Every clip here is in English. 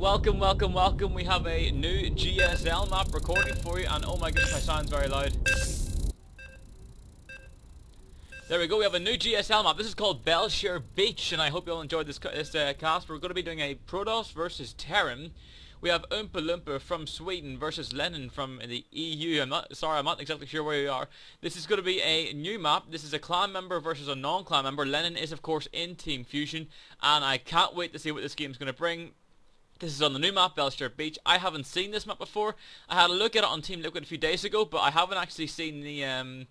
Welcome, welcome, welcome. We have a new GSL map recording for you, and oh my goodness, my sound's very loud. There we go, we have a new GSL map. This is called Belshire Beach, and I hope you all enjoyed this cast. We're going to be doing a Protoss versus Terran. We have Ompalompa from Sweden versus Lenin from the EU. I'm not exactly sure where we are. This is going to be a new map. This is a clan member versus a non-clan member. Lenin is of course in Team Fusion, and I can't wait to see what this game's going to bring. This is on the new map, Belshire Beach. I haven't seen this map before. I had a look at it on Team Liquid a few days ago, but I haven't actually seen the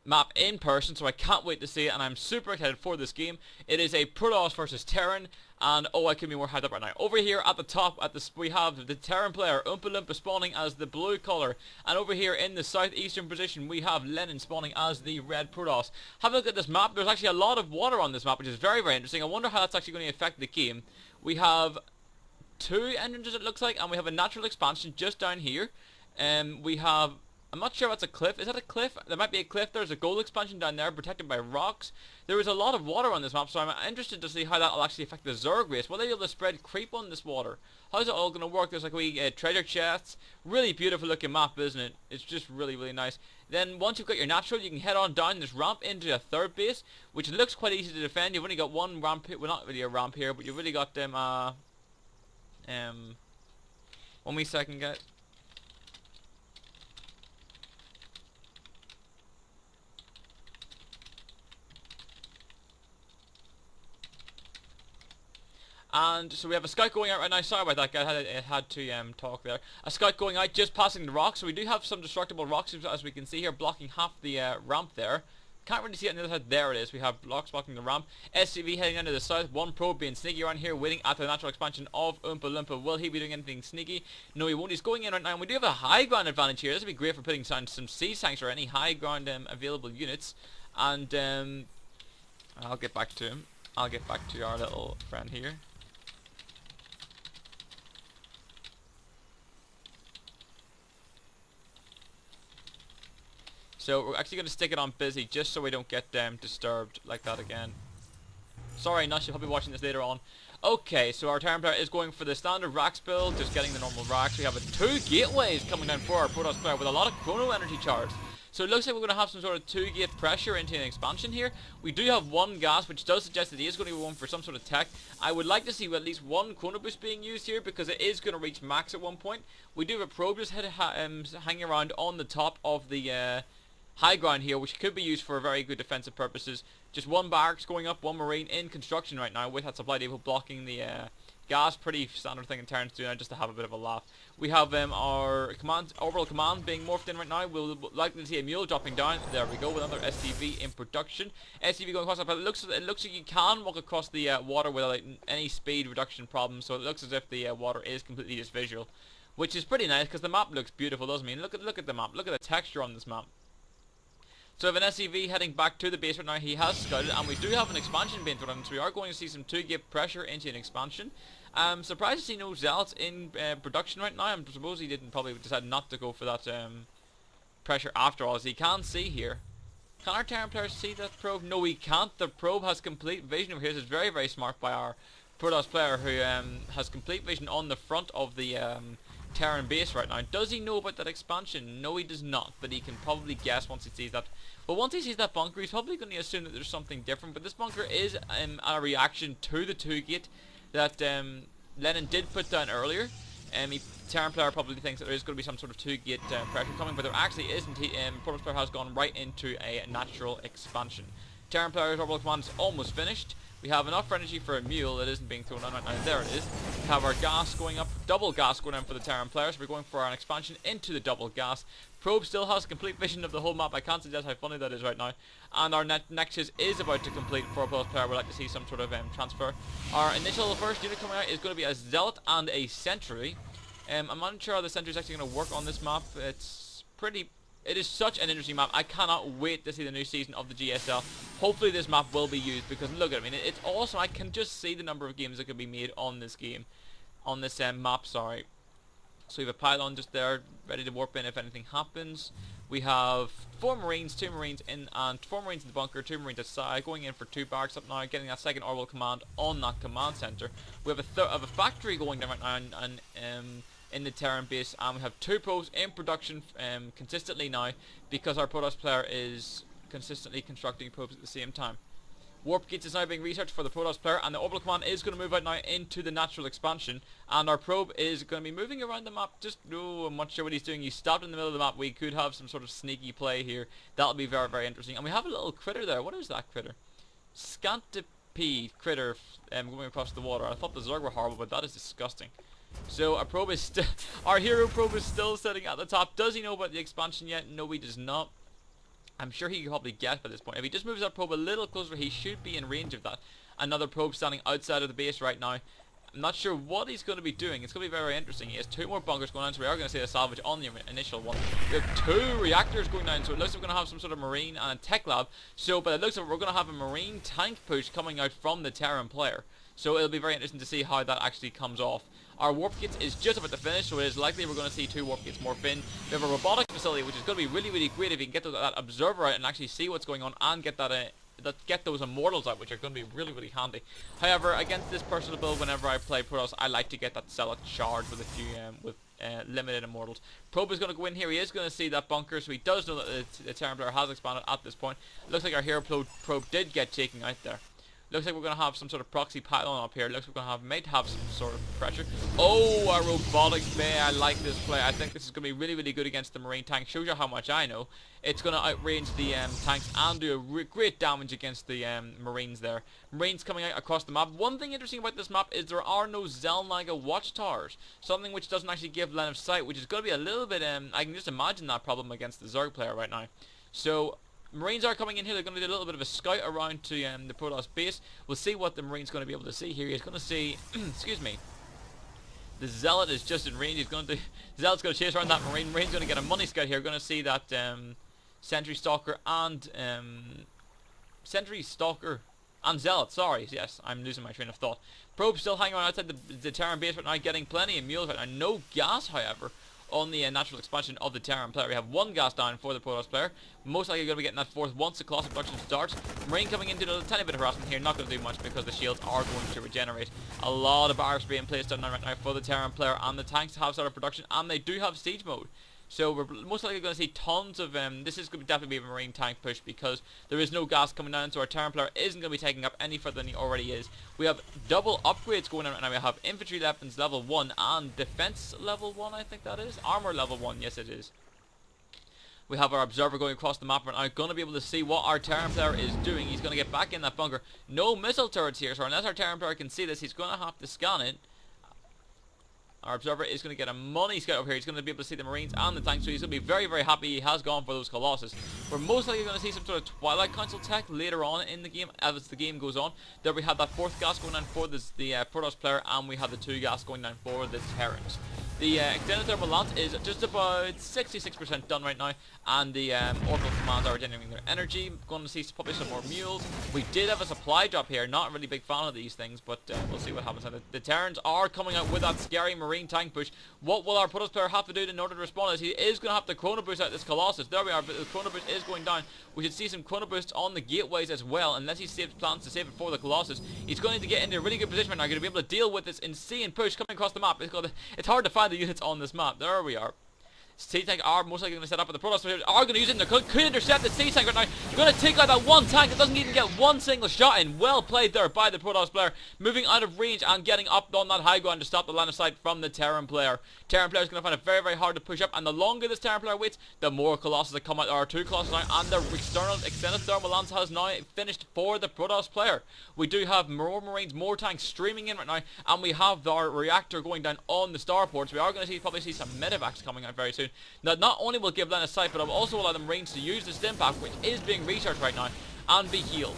map in person, so I can't wait to see it, and I'm super excited for this game. It is a Protoss versus Terran, and oh, I couldn't be more hyped up right now. Over here at the top, we have the Terran player, Ompalompa, spawning as the blue color, and over here in the southeastern position, we have Lenin spawning as the red Protoss. Have a look at this map. There's actually a lot of water on this map, which is very, very interesting. I wonder how that's actually going to affect the game. We have two entrances, it looks like, and we have a natural expansion just down here. We have, I'm not sure what's a cliff. Is that a cliff? There might be a cliff. There's a gold expansion down there protected by rocks. There is a lot of water on this map, so I'm interested to see how that will actually affect the Zerg race. Will they be able to spread creep on this water? How's it all going to work? There's like wee treasure chests. Really beautiful looking map, isn't it? It's just really, really nice. Then once you've got your natural, you can head on down this ramp into a third base, which looks quite easy to defend. You've only got one ramp here. Well, not really a ramp here, but you've really got them, one wee second, guys. And so we have a scout going out right now. Sorry about that, guys. I had to talk there. A scout going out, just passing the rocks. So we do have some destructible rocks, as we can see here, blocking half the ramp there. Can't really see it on the other side. There it is. We have blocks blocking the ramp. SCV heading into the south. One probe being sneaky around here, waiting at the natural expansion of Ompalompa. Will he be doing anything sneaky? No, he won't. He's going in right now. And we do have a high ground advantage here. This would be great for putting some siege tanks or any high ground available units. And I'll get back to him. I'll get back to our little friend here. So we're actually going to stick it on busy just so we don't get disturbed like that again. Sorry, Nush, you'll probably be watching this later on. Okay, so our Terran player is going for the standard racks build, just getting the normal racks. We have two gateways coming down for our Protoss player with a lot of chrono energy charged. So it looks like we're going to have some sort of 2-gate pressure into an expansion here. We do have one gas, which does suggest that he is going to be going for some sort of tech. I would like to see at least one chrono boost being used here, because it is going to reach max at one point. We do have a probe just hanging around on the top of the high ground here, which could be used for very good defensive purposes. Just one barracks going up, one marine in construction right now with that supply depot blocking the gas. Pretty standard thing in Terrans do now, just to have a bit of a laugh. We have our orbital command being morphed in right now. We'll likely see a mule dropping down. There we go, with another SCV in production. SCV going across, but it looks like you can walk across the water without any speed reduction problems. So it looks as if the water is completely just visual, which is pretty nice because the map looks beautiful, doesn't it? Look at the map. Look at the texture on this map. So we have an SCV heading back to the base right now. He has scouted, and we do have an expansion being thrown in, so we are going to see some 2-gate pressure into an expansion. I'm surprised to see no zealots in production right now. I suppose he didn't probably decide not to go for that pressure after all, as he can see here. Can our Terran player see that probe? No, he can't. The probe has complete vision over here. This is very, very smart by our Protoss player, who has complete vision on the front of the Terran base right now. Does he know about that expansion? No, he does not, but he can probably guess once he sees that. But once he sees that bunker, he's probably going to assume that there's something different. But this bunker is a reaction to the 2-gate that Lenin did put down earlier. Terran player probably thinks that there is going to be some sort of 2-gate pressure coming, but there actually isn't. Protoss player has gone right into a natural expansion. Terran player's orbital command is almost finished. We have enough energy for a mule that isn't being thrown on right now. There it is. We have our gas going up, double gas going in for the Terran player, so we're going for an expansion into the double gas. Probe still has complete vision of the whole map. I can't suggest how funny that is right now. And our Nexus is about to complete for a Protoss player. We'd like to see some sort of transfer. Our initial first unit coming out is going to be a Zealot and a Sentry. I'm not sure how the Sentry is actually going to work on this map. It is such an interesting map. I cannot wait to see the new season of the GSL. Hopefully this map will be used, because look at it. I mean, it's awesome. I can just see the number of games that could be made on this game. On this map, sorry. So we have a pylon just there, ready to warp in if anything happens. We have 4 Marines, 2 Marines in, and 4 Marines in the bunker, 2 Marines outside, going in for 2 barracks up now, getting that second orbital command on that command center. We have a factory going down right now, and in the Terran base, and we have 2 probes in production consistently now, because our Protoss player is consistently constructing probes at the same time. Warp gates is now being researched for the Protoss player, and the orbital command is going to move out now into the natural expansion, and our probe is going to be moving around the map. Just, I'm not sure what he's doing. He's stopped in the middle of the map. We could have some sort of sneaky play here. That'll be very, very interesting. And we have a little critter there. What is that critter? Scantipede critter going across the water. I thought the Zerg were horrible, but that is disgusting. So our probe is still, our hero probe is still sitting at the top. Does he know about the expansion yet? No, he does not. I'm sure he could probably guess by this point. If he just moves that probe a little closer, he should be in range of that. Another probe standing outside of the base right now. I'm not sure what he's going to be doing. It's going to be very, very interesting. He has 2 more bunkers going on, so we are going to see a salvage on the initial one. We have 2 reactors going down, so it looks like we're going to have some sort of marine and a tech lab. So, by the looks of it, we're going to have a marine tank push coming out from the Terran player. So it'll be very interesting to see how that actually comes off. Our warp gates is just about to finish, so it is likely we're going to see 2 warp gates morph in. We have a robotic facility, which is going to be really, really great if you can get that observer out and actually see what's going on and get that get those immortals out, which are going to be really, really handy. However, against this personal build, whenever I play Protoss, I like to get that Zealot charge with a few limited immortals. Probe is going to go in here. He is going to see that bunker, so he does know that the Terran player has expanded at this point. Looks like our hero probe did get taken out there. Looks like we're going to have some sort of proxy pylon up here. Looks like we're going to might have some sort of pressure. Oh, a robotics bay. I like this play. I think this is going to be really, really good against the marine tank. Shows you how much I know. It's going to outrange the tanks and do a great damage against the marines there. Marines coming out across the map. One thing interesting about this map is there are no Zelnaga watchtowers. Something which doesn't actually give line of sight, which is going to be a little bit... I can just imagine that problem against the Zerg player right now. So... Marines are coming in here. They're going to do a little bit of a scout around to the Protoss base. We'll see what the Marine's going to be able to see here. He's going to see, excuse me, the Zealot is just in range. He's going to, Zealot's going to chase around that Marine. Marine's going to get a money scout here. We're going to see that Sentry Stalker and Zealot. Sorry, yes, I'm losing my train of thought. Probe still hanging around outside the Terran base right now, getting plenty of mules right now. No gas, however, on the natural expansion of the Terran player. We have 1 gas down for the Protoss player. Most likely going to be getting that 4th once the Colossus production starts. Marine coming in to do a tiny bit of harassment here. Not going to do much because the shields are going to regenerate. A lot of barracks being placed down right now for the Terran player, and the tanks have started production, and they do have siege mode. So we're most likely going to see tons of, this is going to definitely be a marine tank push because there is no gas coming down, so our Terran player isn't going to be taking up any further than he already is. We have double upgrades going on right now. We have infantry weapons level 1 and defense level 1, I think that is. Armor level 1, yes it is. We have our observer going across the map right now, going to be able to see what our Terran player is doing. He's going to get back in that bunker. No missile turrets here, so unless our Terran player can see this, he's going to have to scan it. Our observer is going to get a money scout over here. He's going to be able to see the Marines and the tanks, so he's going to be very, very happy he has gone for those Colossus. We're most likely going to see some sort of Twilight Council tech later on in the game as the game goes on. There we have that 4th gas going down for the Protoss player, and we have the 2 gas going down for the Terrans. The extended thermal lance is just about 66% done right now, and the orbital commands are regenerating their energy. Going to see probably some more mules. We did have a supply drop here. Not a really big fan of these things, but we'll see what happens. The Terrans are coming out with that scary marine tank push. What will our Protoss player have to do in order to respond? Is he is going to have to chrono boost out this Colossus. There we are, but the chrono boost is going down. We should see some chrono boosts on the gateways as well, unless he plans to save it for the Colossus. He's going to get into a really good position right now. Going to be able to deal with this insane push coming across the map. It's hard to find the units on this map. There we are. Siege tank are most likely going to set up, but the Protoss are going to use it, and they could intercept the siege tank right now. They're going to take out that 1 tank that doesn't even get 1 single shot in. Well played there by the Protoss player, moving out of range and getting up on that high ground to stop the line of sight from the Terran player. Terran player is going to find it very, very hard to push up, and the longer this Terran player waits, the more Colossus that come out. There are 2 Colossus now, and the extended thermal lance has now finished for the Protoss player. We do have more Marines, more tanks streaming in right now, and we have our reactor going down on the starports. We are going to probably see some medevacs coming out very soon. Now, not only will give line of sight, but will also allow the Marines to use the stim pack, which is being researched right now, and be healed.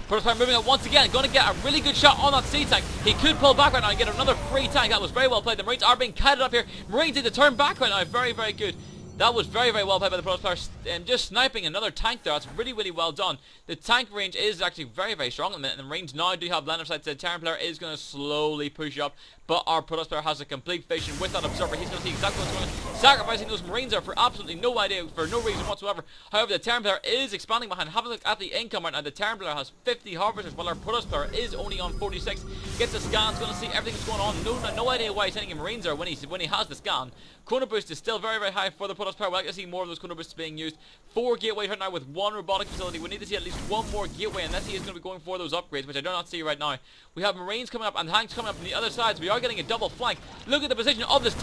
Protoss player moving out once again, going to get a really good shot on that siege tank. He could pull back right now and get another free tank. That was very well played. The Marines are being kited up here. Marines need to turn back right now. Very, very good. That was very, very well played by the Protoss player, just sniping another tank there. That's really, really well done. The tank range is actually very, very strong at the minute, and the Marines now do have line of sight. The Terran player is going to slowly push up, but our Protoss player has a complete vision with that observer. He's going to see exactly what's going on, sacrificing those Marines there for absolutely no idea, for no reason whatsoever. However, the Terran player is expanding behind. Have a look at the income right now. The Terran player has 50 harvesters, while our Protoss player is only on 46. Gets the scans, going to see everything that's going on. No idea why he's sending in Marines there when he has the scan. Chrono boost is still very, very high for the Protoss player. We'd like to see more of those chrono boosts being used. 4 gateways right now with 1 robotic facility. We need to see at least 1 more gateway, unless he is going to be going for those upgrades, which I do not see right now. We have Marines coming up and tanks coming up from the other side, so we are getting a double flank. Look at the position of this.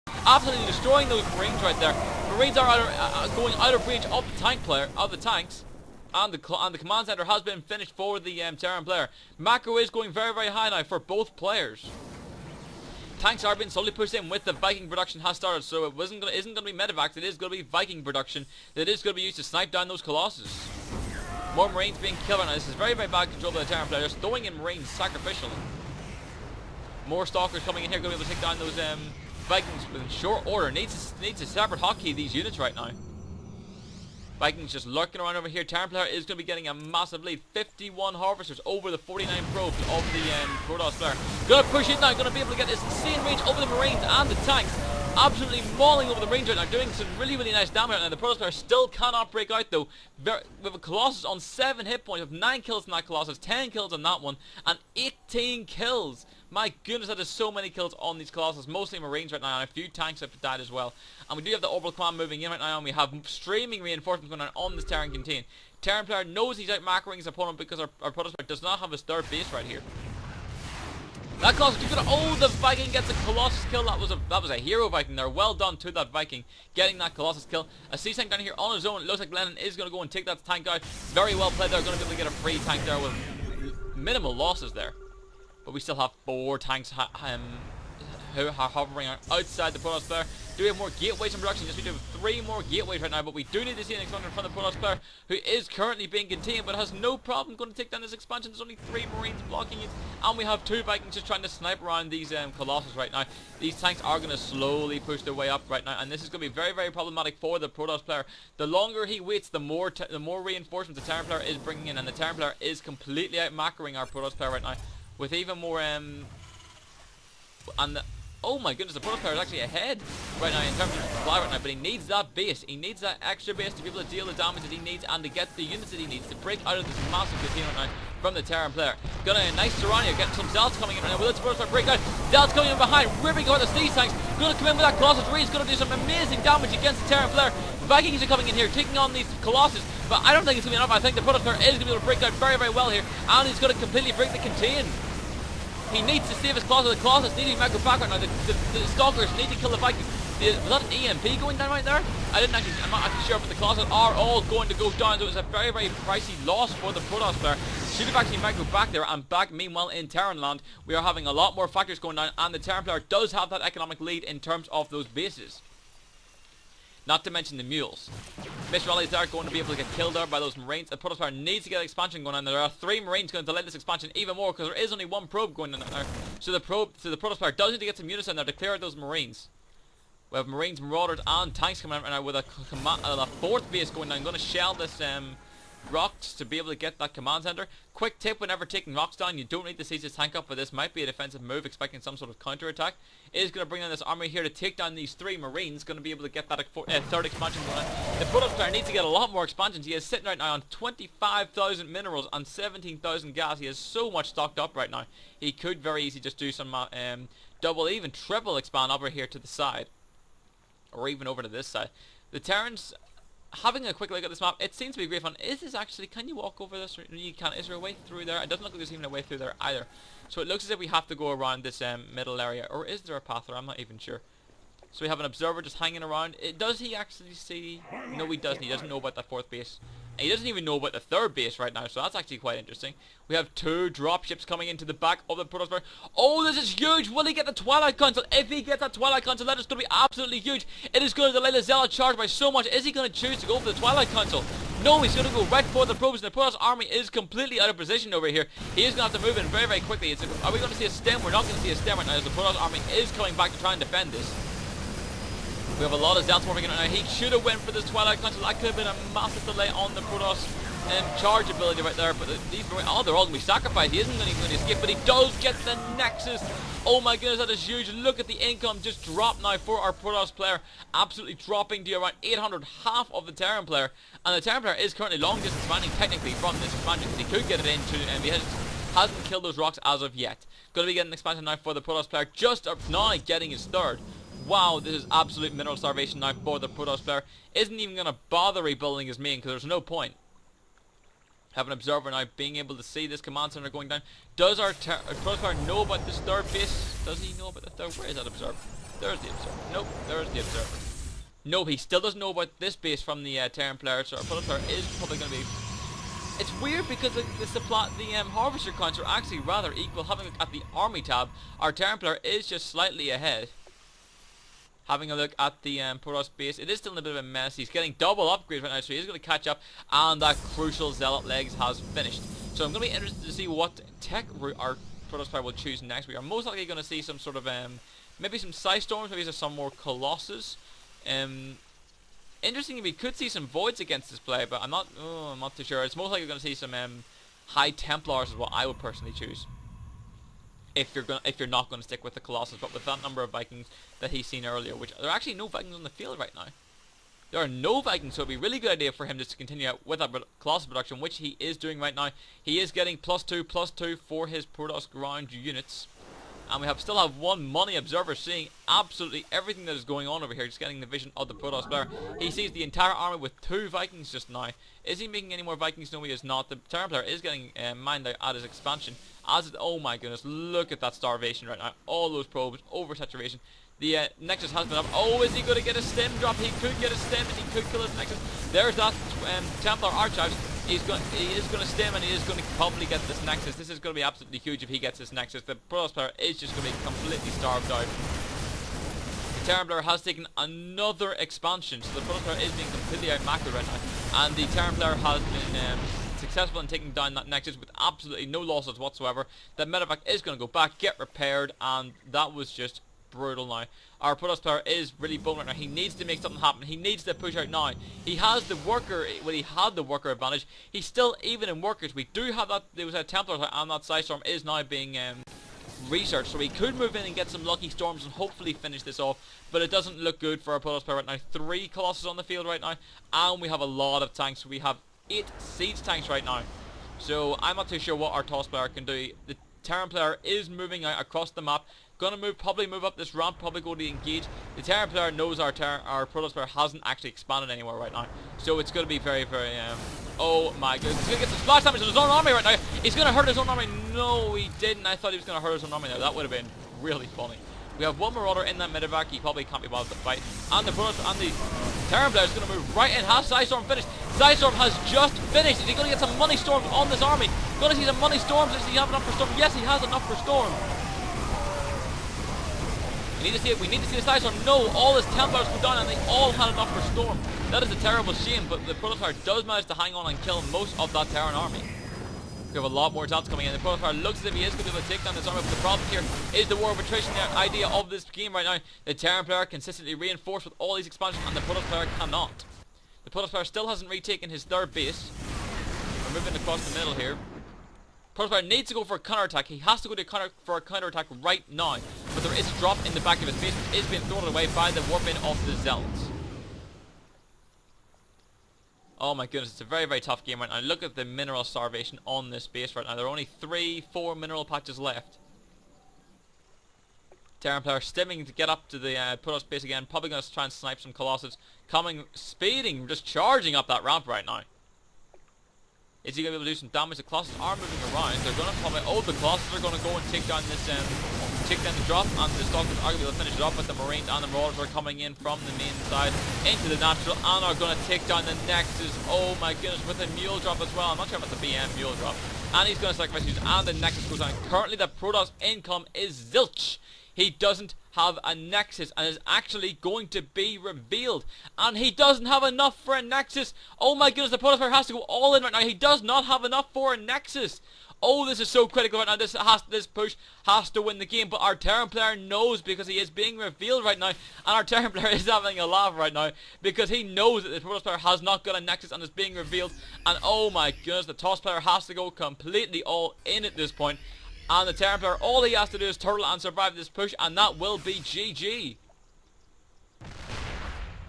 Absolutely destroying those Marines right there. Marines are going out of range of the tank player, of the tanks. And the command center has been finished for the Terran player. Macro is going very, very high now for both players. Tanks are being slowly pushed in with the Viking production has started, so it isn't going to be medevacs, it is going to be Viking production that is going to be used to snipe down those Colossus. More Marines being killed right now. This is very, very bad control by the Terran player. Just throwing in Marines sacrificially. More Stalkers coming in here, going to be able to take down those Vikings in short order. Needs a separate hotkey these units right now. Vikings just lurking around over here. Terran player is going to be getting a massive lead. 51 harvesters over the 49 probes of the Protoss player. Going to push it now. Going to be able to get this insane range over the Marines and the tanks. Absolutely mauling over the Marines right now. Doing some really, really nice damage right now. The Protoss player still cannot break out though. With a Colossus on 7 hit points. With 9 kills on that Colossus. 10 kills on that one. And 18 kills. My goodness, that is so many kills on these Colossus. Mostly Marines right now, and a few tanks have died as well. And we do have the Orbital Command moving in right now, and we have streaming reinforcements going on this Terran canteen. Terran player knows he's out macroing his opponent because our Protoss player does not have his third base right here. That Colossus too good. Oh, the Viking gets a Colossus kill. That was a hero Viking there. Well done to that Viking getting that Colossus kill. A sea tank down here on his own. It looks like Lenin is going to go and take that tank out. Very well played there. Going to be able to get a free tank there with minimal losses there. But we still have 4 tanks who are hovering outside the Protoss player. Do we have more gateways in production? Yes, we do have 3 more gateways right now, but we do need to see an expansion from the Protoss player, who is currently being contained, but has no problem going to take down this expansion. There's only 3 Marines blocking it, and we have 2 Vikings just trying to snipe around these Colossus right now. These tanks are going to slowly push their way up right now, and this is going to be very, very problematic for the Protoss player. The longer he waits, the more reinforcements the Terran player is bringing in, and the Terran player is completely out-macroing our Protoss player right now. With even more, oh my goodness, the Protoss player is actually ahead right now in terms of supply right now, but he needs that base. He needs that extra base to be able to deal the damage that he needs and to get the units that he needs to break out of this massive container right now from the Terran player. Got a nice Serrania, getting some Zelts coming in right now. Will the Protoss player break out? Zelts coming in behind, ripping out the sea tanks. Going to come in with that Colossus Raise, going to do some amazing damage against the Terran player. Vikings are coming in here, taking on these Colossus, but I don't think it's going to be enough. I think the Protoss player is going to be able to break out very, very well here, and he's going to completely break the contain. He needs to save his Colossus. The Colossus need to be macro back right now. The Stalkers need to kill the Vikings. Was that an EMP going down right there? I'm not actually sure, but the Colossus are all going to go down. So it's a very, very pricey loss for the Protoss player. Should have actually macro back there and back. Meanwhile, in Terran land, we are having a lot more factors going down, and the Terran player does have that economic lead in terms of those bases. Not to mention the mules. Mistral are going to be able to get killed there by those Marines. The Protoss player needs to get expansion going on. There are 3 Marines going to delay this expansion even more because there is only 1 probe going in there. So the Protoss player does need to get some units in there to clear out those Marines. We have Marines, Marauders, and tanks coming out right now with a 4th base going down. I'm going to shell this rocks to be able to get that command center. Quick tip: whenever taking rocks down, you don't need to seize this tank up, but this might be a defensive move, expecting some sort of counter attack. It is going to bring in this army here to take down these 3 Marines. Going to be able to get that 3rd expansion going on. The Protoss player needs to get a lot more expansions. He is sitting right now on 25,000 minerals and 17,000 gas. He has so much stocked up right now. He could very easily just do some double, even triple expand over here to the side, or even over to this side. The Terrans, having a quick look at this map, it seems to be great fun. Is this actually, can you walk over this? You can. Is there a way through there? It doesn't look like there's even a way through there either. So it looks as if we have to go around this middle area. Or is there a path there? I'm not even sure. So we have an observer just hanging around. Does he actually see? No, he doesn't. He doesn't know about that 4th base. And he doesn't even know about the 3rd base right now, so that's actually quite interesting. We have 2 dropships coming into the back of the Protoss player. Oh, this is huge! Will he get the Twilight Council? If he gets that Twilight Council, that is going to be absolutely huge. It is going to delay the Zealot charge by so much. Is he going to choose to go for the Twilight Council? No, he's going to go right for the probes, and the Protoss army is completely out of position over here. He is going to have to move in very, very quickly. Are we going to see a stem? We're not going to see a stem right now, as the Protoss army is coming back to try and defend this. We have a lot of Zealots moving in right now. He should have went for this Twilight Council. That could have been a massive delay on the Protoss charge ability right there. But they're all going to be sacrificed. He isn't going to escape, but he does get the Nexus. Oh my goodness, that is huge. Look at the income just drop now for our Protoss player. Absolutely dropping to around 800, half of the Terran player. And the Terran player is currently long distance commanding technically from this expansion, because he could get it into, and he hasn't killed those rocks as of yet. Going to be getting an expansion now for the Protoss player, just up now getting his third. Wow, this is absolute mineral starvation now for the Protoss player. Isn't even going to bother rebuilding his main, because there's no point. Have an observer now being able to see this command center going down. Does our Protoss player know about this third base? Does he know about the third? Where is that observer? There's the observer. Nope, there's the observer. No, he still doesn't know about this base from the Terran player, so our Protoss player is probably going to be... It's weird because the harvester counts are actually rather equal. Having a look at the army tab, our Terran player is just slightly ahead. Having a look at the Protoss base, it is still in a bit of a mess. He's getting double upgrades right now, so he is going to catch up, and that crucial Zealot legs has finished. So I'm going to be interested to see what tech our Protoss player will choose next. We are most likely going to see some sort of, maybe some Psy Storms, maybe some more Colossus. Interestingly, we could see some Voids against this play, but I'm not too sure. It's most likely going to see some High Templars is what I would personally choose. If you're not going to stick with the Colossus, but with that number of Vikings that he's seen earlier, which there are actually no Vikings on the field right now. There are no Vikings, so it'd be a really good idea for him just to continue out with that Colossus production, which he is doing right now. He is getting +2/+2 for his Protoss ground units. And we still have one money observer seeing absolutely everything that is going on over here, just getting the vision of the Protoss player. He sees the entire army with 2 Vikings just now. Is he making any more Vikings? No, he is not. The Terran player is getting mined out at his expansion. Oh my goodness, look at that starvation right now. All those probes, oversaturation. The Nexus has been up. Oh, is he going to get a stem drop? He could get a stem and he could kill his Nexus. There's that Templar Archives. He is going to stem, and he is going to probably get this Nexus. This is going to be absolutely huge if he gets this Nexus. The Protoss player is just going to be completely starved out. The Terran player has taken another expansion, so the Protoss player is being completely out-macroed right now. And the Terran player has been successful in taking down that Nexus with absolutely no losses whatsoever. The medevac is going to go back, get repaired, and that was just brutal now. Our Protoss player is really boned right now. He needs to make something happen. He needs to push out now. He has the worker, well, he had the worker advantage. He's still even in workers. We do have that, there was a Templar, and that Psystorm is now being researched. So he could move in and get some lucky storms and hopefully finish this off. But it doesn't look good for our Protoss player right now. 3 Colossus on the field right now, and we have a lot of tanks. We have 8 siege tanks right now. So I'm not too sure what our Toss player can do. The Terran player is moving out across the map. Gonna probably move up this ramp, probably go to engage. The Terran player knows our Protoss player hasn't actually expanded anywhere right now. So it's gonna be very, very, oh my goodness. He's gonna get some splash damage on his own army right now. He's gonna hurt his own army. No, he didn't. I thought he was gonna hurt his own army there. That would have been really funny. We have one Marauder in that medevac. He probably can't be bothered to fight. And the Protoss and the Terran player is gonna move right in. Has Psystorm finished? Psystorm has just finished. Is he gonna get some money storms on this army? Gonna see some money storms. Does he have enough for storm? Yes, he has enough for storm. We need to see it. We need to see the Psystorm. No, all his Templars go down and they all had enough for storm. That is a terrible shame, but the Protoss player does manage to hang on and kill most of that Terran army. We have a lot more Zealots coming in. The Protoss player looks as if he is going to be able to take down this army, but the problem here is the war of attrition. The idea of this game right now, the Terran player consistently reinforced with all these expansions, and the Protoss player cannot. The Protoss player still hasn't retaken his 3rd base. We're moving across the middle here. Protoss player needs to go for a counterattack. He has to go for a counterattack right now. But there is a drop in the back of his base, which is being thrown away by the warp in of the Zealots. Oh my goodness, it's a very, very tough game right now. Look at the mineral starvation on this base right now. There are only 3-4 mineral patches left. Terran player stimming to get up to the Protoss base again. Probably going to try and snipe some Colossus. Speeding, just charging up that ramp right now. Is he going to be able to do some damage? The Colossus are moving around. They're going to probably... Oh, the Colossus are going to go and take down this... take down the drop, and the Stalkers are going to be able to finish it off, but the Marines and the Marauders are coming in from the main side into the natural and are going to take down the Nexus. Oh my goodness, with a mule drop as well. I'm not sure about the BM mule drop. And he's going to sacrifice these, and the Nexus goes down. Currently, the Protoss income is zilch. He doesn't have a Nexus and is actually going to be revealed. And he doesn't have enough for a Nexus. Oh my goodness, the Protoss player has to go all in right now. He does not have enough for a Nexus. Oh, this is so critical right now. This push has to win the game. But our Terran player knows, because he is being revealed right now. And our Terran player is having a laugh right now, because he knows that the Protoss player has not got a Nexus and is being revealed. And oh my goodness, the TOS player has to go completely all in at this point. And the Terran player, all he has to do is turtle and survive this push, and that will be GG.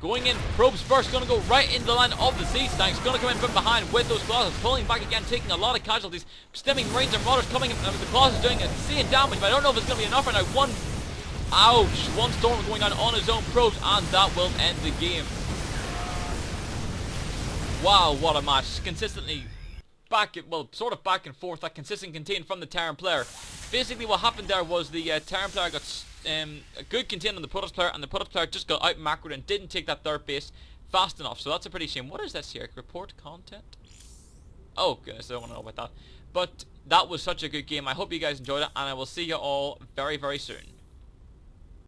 Going in, probes first, going to go right into the line of the siege tanks. Going to come in from behind with those Colossus, pulling back again, taking a lot of casualties. Stemming Marines and Marauders coming in. The Colossus doing insane damage, but I don't know if it's going to be enough right now. One storm going down on his own probes, and that will end the game. Wow, what a match. Consistently sort of back and forth. That consistent contain from the Terran player. Basically what happened there was the Terran player got a good contain on the Protoss player, and the Protoss player just got out macroed and didn't take that third base fast enough. So that's a pretty shame. What is this here? Report content? Oh goodness, I don't want to know about that. But that was such a good game. I hope you guys enjoyed it, and I will see you all very, very soon.